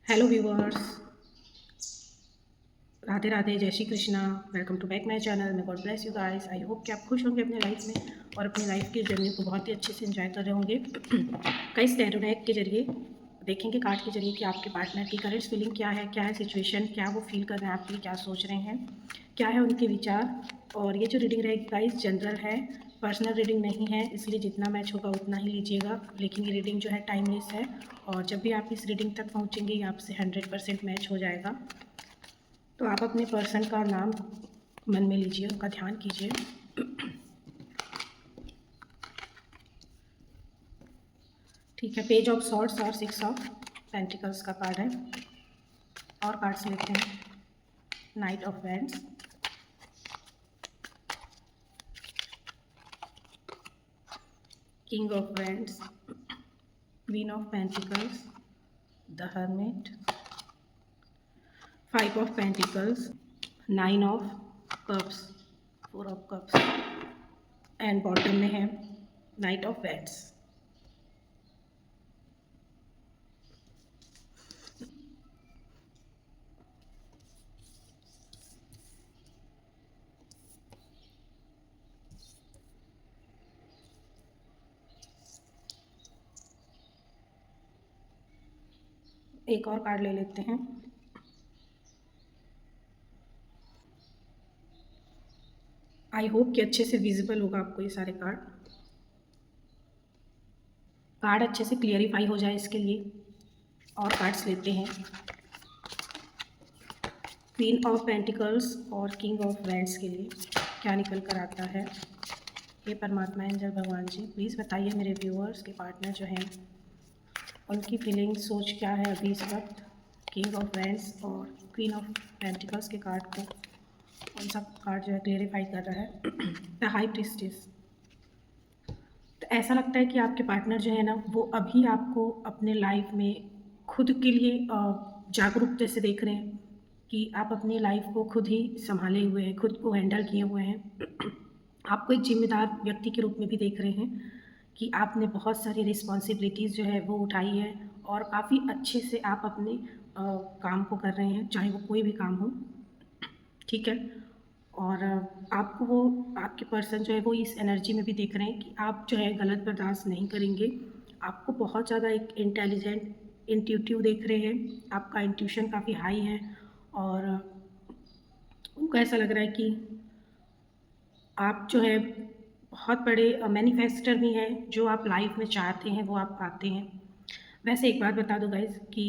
Hello viewers, Radhe Radhe, जय Shri Krishna. Welcome to back my channel. मैं God bless you guys. I hope कि आप खुश होंगे अपने लाइफ में और अपनी लाइफ की जर्नी को बहुत ही अच्छे से एंजॉय कर रहे होंगे। कई टैरो डेक के जरिए देखेंगे, कार्ड के जरिए कि आपके पार्टनर की करंट फीलिंग क्या है सिचुएशन, क्या वो फील कर रहे हैं, आपके लिए क्या सोच रहे हैं, क्या है उनके विचार। और ये जो रीडिंग रहेगी गाइस जनरल है, पर्सनल रीडिंग नहीं है, इसलिए जितना मैच होगा उतना ही लीजिएगा। लेकिन ये रीडिंग जो है टाइमलेस है और जब भी आप इस रीडिंग तक पहुँचेंगे ये आपसे 100% मैच हो जाएगा। तो आप अपने पर्सन का नाम मन में लीजिए, उनका ध्यान कीजिए। ठीक है, पेज ऑफ सॉर्ड्स और 6 ऑफ पेंटिकल्स का कार्ड है। और कार्ड्स लेते हैं। Night of wands, king of wands, queen of pentacles, the hermit, 5 of pentacles, 9 of cups, 4 of cups and bottom में है नाइट ऑफ वैंड्स। एक और कार्ड ले लेते हैं। आई होप कि अच्छे से विजिबल होगा आपको ये सारे कार्ड अच्छे से क्लियरिफाई हो जाए इसके लिए। और कार्ड्स लेते हैं। क्वीन ऑफ पेंटिकल्स और किंग ऑफ वैंड्स के लिए क्या निकल कर आता है। हे परमात्मा, एंजल भगवान जी, प्लीज़ बताइए मेरे व्यूअर्स के पार्टनर जो हैं उनकी फीलिंग सोच क्या है अभी इस वक्त। किंग ऑफ वैंड्स और क्वीन ऑफ पेंटिकल्स के कार्ड को कौन सा कार्ड जो है क्लियरिफाई कर रहा है। The high priestess. तो ऐसा लगता है कि आपके पार्टनर जो है ना वो अभी आपको अपने लाइफ में खुद के लिए जागरूकता से देख रहे हैं कि आप अपनी लाइफ को खुद ही संभाले हुए हैं, खुद को हैंडल किए हुए हैं। आपको एक जिम्मेदार व्यक्ति के रूप में भी देख रहे हैं कि आपने बहुत सारी रिस्पॉन्सिबिलिटीज़ जो है वो उठाई है और काफ़ी अच्छे से आप अपने काम को कर रहे हैं, चाहे वो कोई भी काम हो। ठीक है। और आपको वो आपके पर्सन जो है वो इस एनर्जी में भी देख रहे हैं कि आप जो है गलत बर्दाश्त नहीं करेंगे। आपको बहुत ज़्यादा एक इंटेलिजेंट, इंट्यूटिव देख रहे हैं। आपका इंट्यूशन काफ़ी हाई है और उनको ऐसा लग रहा है कि आप जो है बहुत बड़े मैनिफेस्टर भी हैं। जो आप लाइफ में चाहते हैं वो आप पाते हैं। वैसे एक बात बता दो गाइज़ कि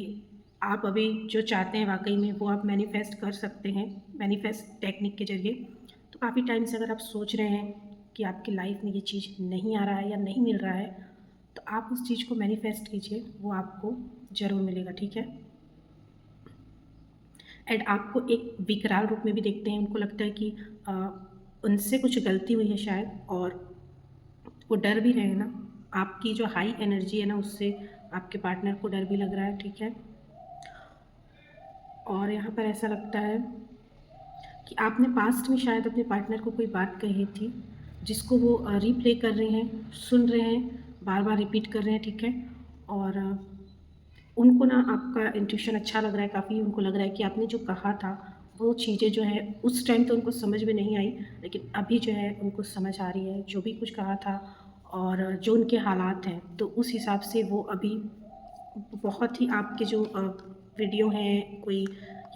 आप अभी जो चाहते हैं वाक़ई में वो आप मैनिफेस्ट कर सकते हैं, मैनिफेस्ट टेक्निक के ज़रिए। तो काफ़ी टाइम से अगर आप सोच रहे हैं कि आपकी लाइफ में ये चीज़ नहीं आ रहा है या नहीं मिल रहा है, तो आप उस चीज़ को मैनिफेस्ट कीजिए, वो आपको ज़रूर मिलेगा। ठीक है। एंड आपको एक विकराल रूप में भी देखते हैं। उनको लगता है कि उनसे कुछ गलती हुई है शायद, और वो डर भी रहे हैं ना। आपकी जो हाई एनर्जी है ना उससे आपके पार्टनर को डर भी लग रहा है। ठीक है। और यहाँ पर ऐसा लगता है कि आपने पास्ट में शायद अपने पार्टनर को कोई बात कही थी जिसको वो रीप्ले कर रहे हैं, सुन रहे हैं, बार बार रिपीट कर रहे हैं। ठीक है। और उनको ना आपका इंट्यूशन अच्छा लग रहा है काफ़ी। उनको लग रहा है कि आपने जो कहा था वो चीज़ें जो है उस टाइम तो उनको समझ में नहीं आई, लेकिन अभी जो है उनको समझ आ रही है जो भी कुछ कहा था और जो उनके हालात हैं। तो उस हिसाब से वो अभी बहुत ही आपके जो वीडियो हैं कोई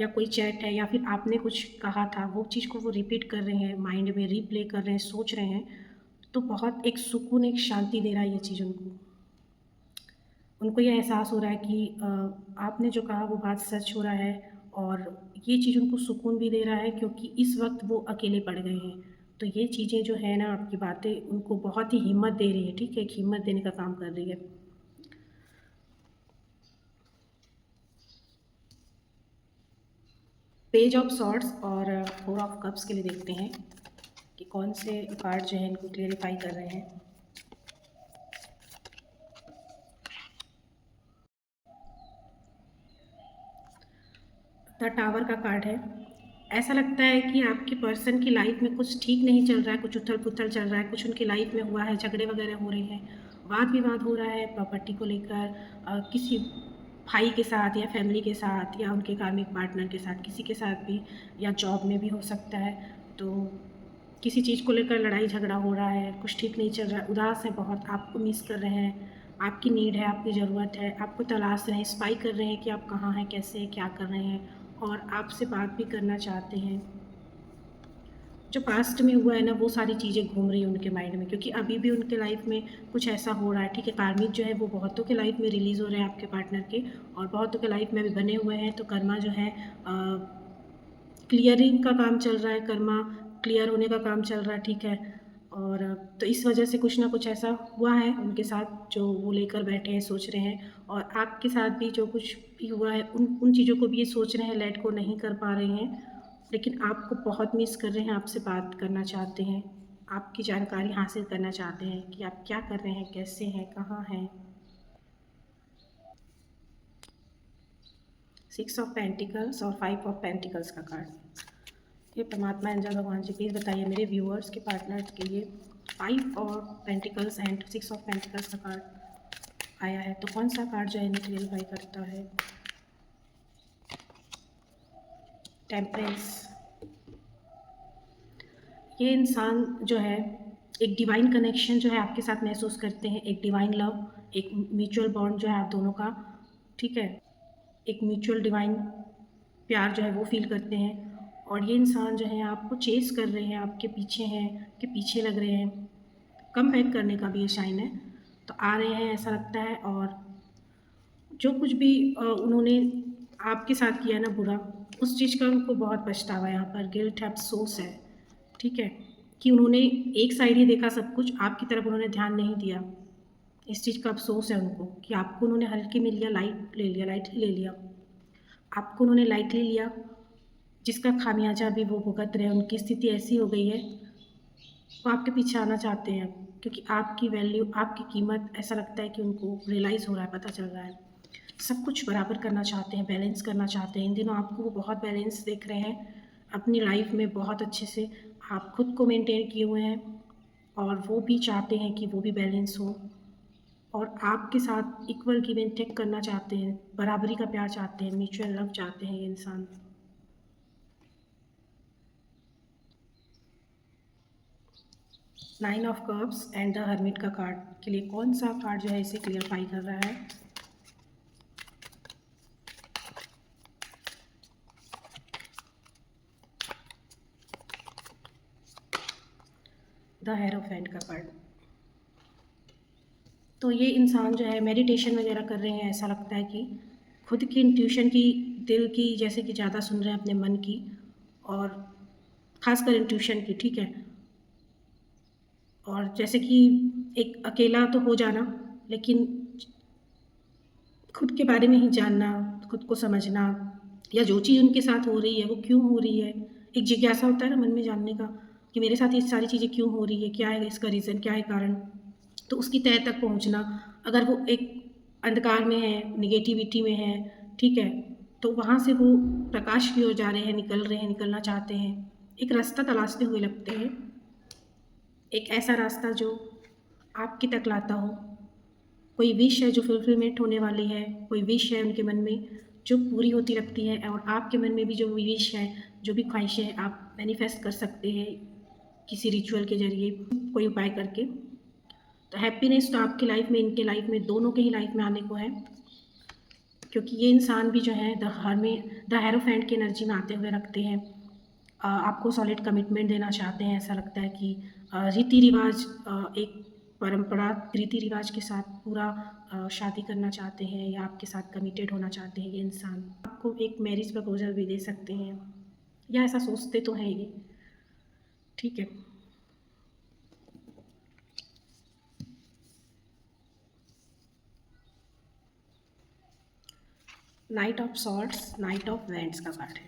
या कोई चैट है या फिर आपने कुछ कहा था वो चीज़ को वो रिपीट कर रहे हैं, माइंड में रीप्ले कर रहे हैं, सोच रहे हैं। तो बहुत एक सुकून, एक शांति दे रहा है ये चीज़ उनको। उनको ये एहसास हो रहा है कि आपने जो कहा वो बात सच हो रहा है। और ये चीज़ उनको सुकून भी दे रहा है क्योंकि इस वक्त वो अकेले पड़ गए हैं। तो ये चीज़ें जो है ना, आपकी बातें उनको बहुत ही हिम्मत दे रही है। ठीक है, एक हिम्मत देने का काम कर रही है। पेज ऑफ सॉर्ड्स और 4 ऑफ कप्स के लिए देखते हैं कि कौन से कार्ड जो है इनको क्लियरिफाई कर रहे हैं। द टावर का कार्ड है। ऐसा लगता है कि आपके पर्सन की लाइफ में कुछ ठीक नहीं चल रहा है, कुछ उथल-पुथल चल रहा है, कुछ उनकी लाइफ में हुआ है, झगड़े वगैरह हो रहे हैं, वाद-विवाद हो रहा है प्रॉपर्टी को लेकर, किसी भाई के साथ या फैमिली के साथ या उनके कार्मिक पार्टनर के साथ, किसी के साथ भी, या जॉब में भी हो सकता है। तो किसी चीज़ को लेकर लड़ाई झगड़ा हो रहा है, कुछ ठीक नहीं चल रहा है, उदास है बहुत, आपको मिस कर रहे हैं, आपकी नीड है, आपकी ज़रूरत है, आपको तलाश रहे हैं, स्पाई कर रहे हैं कि आप कहाँ हैं, कैसे हैं, क्या कर रहे हैं, और आपसे बात भी करना चाहते हैं। जो पास्ट में हुआ है ना, वो सारी चीज़ें घूम रही हैं उनके माइंड में, क्योंकि अभी भी उनके लाइफ में कुछ ऐसा हो रहा है। ठीक है, कार्मिक जो है वो बहुतों के लाइफ में रिलीज़ हो रहे हैं आपके पार्टनर के, और बहुतों के लाइफ में भी बने हुए हैं। तो कर्मा जो है क्लियरिंग का काम चल रहा है, कर्मा क्लियर होने का काम चल रहा है। ठीक है, और तो इस वजह से कुछ ना कुछ ऐसा हुआ है उनके साथ जो वो लेकर बैठे हैं, सोच रहे हैं। और आपके साथ भी जो कुछ भी हुआ है, उन चीज़ों को भी ये सोच रहे हैं, लेट को नहीं कर पा रहे हैं, लेकिन आपको बहुत मिस कर रहे हैं, आपसे बात करना चाहते हैं, आपकी जानकारी हासिल करना चाहते हैं कि आप क्या कर रहे हैं, कैसे हैं, कहाँ हैं। 6 ऑफ पेंटिकल्स और 5 ऑफ पेंटिकल्स का कार्ड। ये परमात्मा एंजल भगवान जी प्लीज़ बताइए मेरे व्यूअर्स के पार्टनर्स के लिए 5 of pentacles and 6 of pentacles का कार्ड आया है, तो कौन सा कार्ड जो है इन्हें क्लियरिफाई करता है। टेम्परेंस। ये इंसान जो है एक डिवाइन कनेक्शन जो है आपके साथ महसूस करते हैं, एक डिवाइन लव, एक म्यूचुअल बॉन्ड जो है आप दोनों का। ठीक है, एक म्यूचुअल डिवाइन प्यार जो है वो फील करते हैं। और ये इंसान जो है आपको चेस कर रहे हैं, आपके पीछे हैं, के पीछे लग रहे हैं, कम बैक करने का भी ये साइन है। तो आ रहे हैं ऐसा लगता है, और जो कुछ भी उन्होंने आपके साथ किया ना बुरा, उस चीज़ का उनको बहुत पछतावा है, यहाँ पर गिल्ट है, अफसोस है। ठीक है, कि उन्होंने एक साइड ही देखा सब कुछ, आपकी तरफ उन्होंने ध्यान नहीं दिया। इस चीज़ का अफसोस है उनको कि आपको उन्होंने हल्के में लिया, लाइटली ले लिया, आपको उन्होंने लाइटली लिया, जिसका खामियाजा अभी वो भुगत रहे हैं। उनकी स्थिति ऐसी हो गई है, वो आपके पीछे आना चाहते हैं, क्योंकि आपकी वैल्यू, आपकी कीमत, ऐसा लगता है कि उनको रियलाइज़ हो रहा है, पता चल रहा है। सब कुछ बराबर करना चाहते हैं, बैलेंस करना चाहते हैं। इन दिनों आपको वो बहुत बैलेंस देख रहे हैं अपनी लाइफ में, बहुत अच्छे से आप खुद को मेंटेन किए हुए हैं, और वो भी चाहते हैं कि वो भी बैलेंस हो, और आपके साथ इक्वल गिव एंड टेक करना चाहते हैं, बराबरी का प्यार चाहते हैं, म्यूचुअल लव चाहते हैं ये इंसान। 9 of cups and the hermit का कार्ड के लिए कौन सा कार्ड जो है इसे क्लियरफाई कर रहा है। द हेरोफेंट का कार्ड। तो ये इंसान जो है मेडिटेशन वगैरह कर रहे हैं, ऐसा लगता है कि खुद की इंट्यूशन की, दिल की, जैसे कि ज़्यादा सुन रहे हैं अपने मन की, और ख़ासकर इंट्यूशन की। ठीक है, और जैसे कि एक अकेला तो हो जाना, लेकिन खुद के बारे में ही जानना, खुद को समझना, या जो चीज़ उनके साथ हो रही है वो क्यों हो रही है। एक जिज्ञासा होता है ना मन में जानने का, कि मेरे साथ ये सारी चीज़ें क्यों हो रही है, क्या है इसका रीज़न, क्या है कारण। तो उसकी तह तक पहुँचना, अगर वो एक अंधकार में है, निगेटिविटी में है, ठीक है, तो वहाँ से वो प्रकाश की ओर जा रहे हैं, निकल रहे हैं, निकलना चाहते हैं, एक रास्ता तलाशते हुए लगते हैं, एक ऐसा रास्ता जो आपकी तक लाता हो। कोई विश है जो फुलफिलमेंट होने वाली है, कोई विश है उनके मन में जो पूरी होती लगती है, और आपके मन में भी जो विश है, जो भी ख्वाहिशें हैं, आप मैनिफेस्ट कर सकते हैं किसी रिचुअल के ज़रिए, कोई उपाय करके। तो हैप्पीनेस तो आपकी लाइफ में, इनके लाइफ में, दोनों के ही लाइफ में आने को है, क्योंकि ये इंसान भी जो है द हेरोफेंट की एनर्जी में आते हुए रखते हैं। आपको सॉलिड कमिटमेंट देना चाहते हैं। ऐसा लगता है कि रीति रिवाज, एक परंपरा रीति रिवाज के साथ पूरा शादी करना चाहते हैं, या आपके साथ कमिटेड होना चाहते हैं ये इंसान। आपको एक मैरिज प्रपोजल भी दे सकते हैं, या ऐसा सोचते तो हैं ये। ठीक है, night of swords, night of wands का कार्ड है।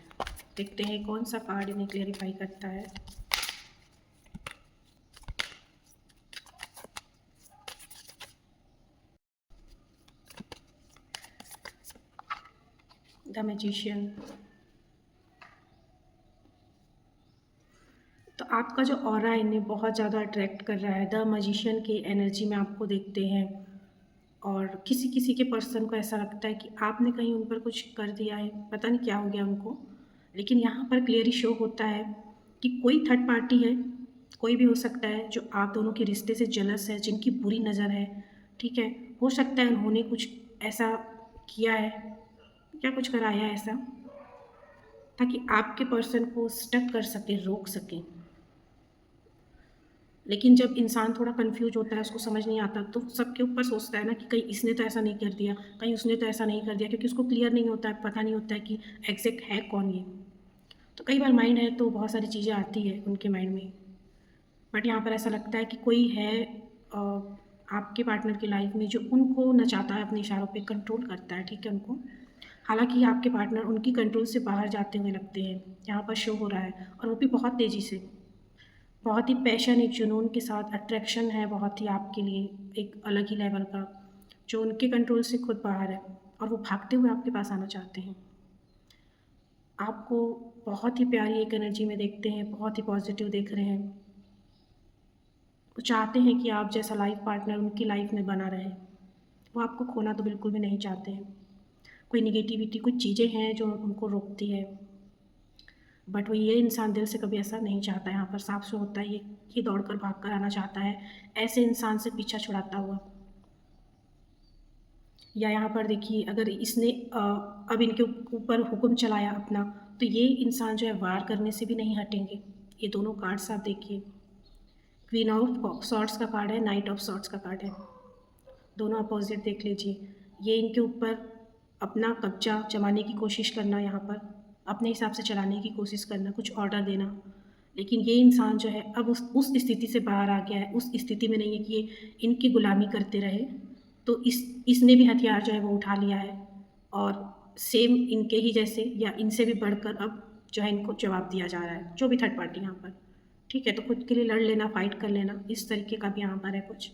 देखते हैं कौन सा कार्ड इन्हें क्लेरिफाई करता है। The magician. तो आपका जो ऑरा है इन्हें बहुत ज़्यादा अट्रैक्ट कर रहा है। द मैजिशियन की एनर्जी में आपको देखते हैं, और किसी किसी के पर्सन को ऐसा लगता है कि आपने कहीं उन पर कुछ कर दिया है, पता नहीं क्या हो गया उनको। लेकिन यहाँ पर क्लियरली शो होता है कि कोई थर्ड पार्टी है, कोई भी हो सकता है, जो आप दोनों के रिश्ते से जेलस है, जिनकी बुरी नज़र है, ठीक है। हो सकता है उन्होंने कुछ ऐसा किया है या कुछ कराया है ऐसा, ताकि आपके पर्सन को स्टक कर सके, रोक सके। लेकिन जब इंसान थोड़ा कन्फ्यूज होता है, उसको समझ नहीं आता, तो सबके ऊपर सोचता है ना कि कहीं इसने तो ऐसा नहीं कर दिया, कहीं उसने तो ऐसा नहीं कर दिया, क्योंकि उसको क्लियर नहीं होता है, पता नहीं होता है कि एग्जैक्ट है कौन ये। तो कई बार माइंड है तो बहुत सारी चीज़ें आती है उनके माइंड में, बट यहाँ पर ऐसा लगता है कि कोई है आपके पार्टनर की लाइफ में जो उनको नचाता है, अपने इशारों पे कंट्रोल करता है, ठीक है, उनको। हालांकि आपके पार्टनर उनकी कंट्रोल से बाहर जाते हुए लगते हैं, यहाँ पर शो हो रहा है, और वो भी बहुत तेज़ी से, बहुत ही पैशन, एक जुनून के साथ अट्रैक्शन है बहुत ही आपके लिए, एक अलग ही लेवल का, जो उनके कंट्रोल से खुद बाहर है, और वो भागते हुए आपके पास आना चाहते हैं। आपको बहुत ही प्यारी एक एनर्जी में देखते हैं, बहुत ही पॉजिटिव देख रहे हैं। वो चाहते हैं कि आप जैसा लाइफ पार्टनर उनकी लाइफ में बना रहे। वो आपको खोना तो बिल्कुल भी नहीं चाहते हैं। कोई निगेटिविटी, कुछ चीज़ें हैं जो उनको रोकती है, बट वो ये इंसान दिल से कभी ऐसा नहीं चाहता है। यहाँ पर साफ शो होता है ये दौड़ कर भाग कर आना चाहता है ऐसे इंसान से पीछा छुड़ाता हुआ। या यहाँ पर देखिए, अगर इसने अब इनके ऊपर हुक्म चलाया अपना, तो ये इंसान जो है वार करने से भी नहीं हटेंगे। ये दोनों कार्ड्स आप देखिए, क्वीन ऑफ सॉर्ड्स का कार्ड है, नाइट ऑफ सॉर्ड्स का कार्ड है, दोनों अपोजिट देख लीजिए। ये इनके ऊपर अपना कब्जा जमाने की कोशिश करना, यहाँ पर अपने हिसाब से चलाने की कोशिश करना, कुछ ऑर्डर देना। लेकिन ये इंसान जो है अब उस स्थिति से बाहर आ गया है, उस स्थिति में नहीं है कि ये इनकी गुलामी करते रहे। तो इसने भी हथियार जो है वो उठा लिया है, और सेम इनके ही जैसे या इनसे भी बढ़कर अब जो है इनको जवाब दिया जा रहा है, जो भी थर्ड पार्टी यहाँ पर, ठीक है। तो खुद के लिए लड़ लेना, फाइट कर लेना, इस तरीके का भी यहाँ पर है कुछ।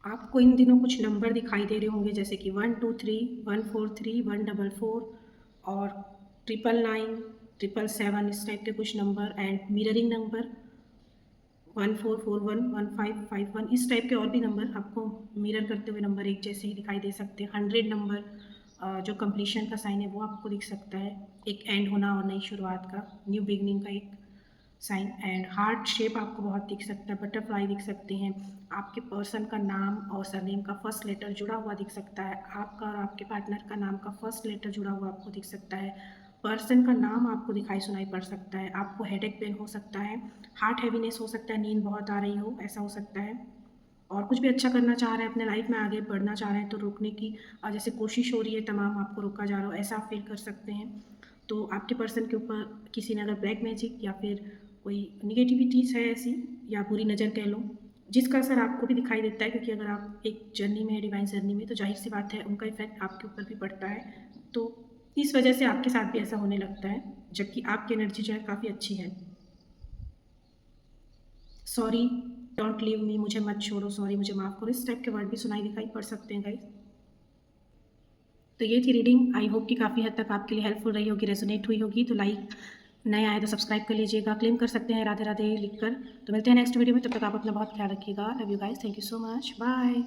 आपको इन दिनों कुछ नंबर दिखाई दे रहे होंगे, जैसे कि 123, 143, 144 और 999, 777, इस टाइप के कुछ नंबर, एंड मिररिंग नंबर 1441, 1551, इस टाइप के और भी नंबर आपको मिरर करते हुए नंबर एक जैसे ही दिखाई दे सकते हैं। 100 नंबर, जो कंप्लीशन का साइन है वो आपको दिख सकता है, एक एंड होना और नई शुरुआत का, न्यू बिगनिंग का एक साइन। एंड हार्ट शेप आपको बहुत दिख सकता है, बटरफ्लाई दिख सकते हैं, आपके पर्सन का नाम और सरनेम का फर्स्ट लेटर जुड़ा हुआ दिख सकता है, आपका और आपके पार्टनर का नाम का फर्स्ट लेटर जुड़ा हुआ आपको दिख सकता है, पर्सन का नाम आपको दिखाई सुनाई पड़ सकता है, आपको हेडेक पेन हो सकता है, हार्ट हैवीनेस हो सकता है, नींद बहुत आ रही हो, ऐसा हो सकता है। और कुछ भी अच्छा करना चाह रहे हैं, अपने लाइफ में आगे बढ़ना चाह रहे हैं, तो रोकने की जैसे कोशिश हो रही है, तमाम आपको रोका जा रहा हो, ऐसा आप फील कर सकते हैं। तो आपके पर्सन के ऊपर किसी ने अगर ब्लैक मैजिक या फिर कोई निगेटिविटीज़ है ऐसी, या बुरी नज़र कह लो, जिसका असर आपको भी दिखाई देता है, क्योंकि अगर आप एक जर्नी में है, डिवाइन जर्नी में, तो जाहिर सी बात है उनका इफेक्ट आपके ऊपर भी पड़ता है। तो इस वजह से आपके साथ भी ऐसा होने लगता है, जबकि आपकी एनर्जी जो है काफ़ी अच्छी है। सॉरी, डोंट लीव मी, मुझे मत छोड़ो, सॉरी, मुझे माफ़ करो, इस टाइप के वर्ड भी सुनाई दिखाई पड़ सकते हैं गाइस। तो ये थी रीडिंग, आई होप कि काफ़ी हद तक आपके लिए हेल्पफुल रही होगी, रेजोनेट हुई होगी। तो लाइक, नए आए तो सब्सक्राइब कर लीजिएगा, क्लेम कर सकते हैं राधे राधे लिखकर। तो मिलते हैं नेक्स्ट वीडियो में, तब तक आप अपना बहुत ख्याल रखिएगा। Love you guys, thank you so much, bye.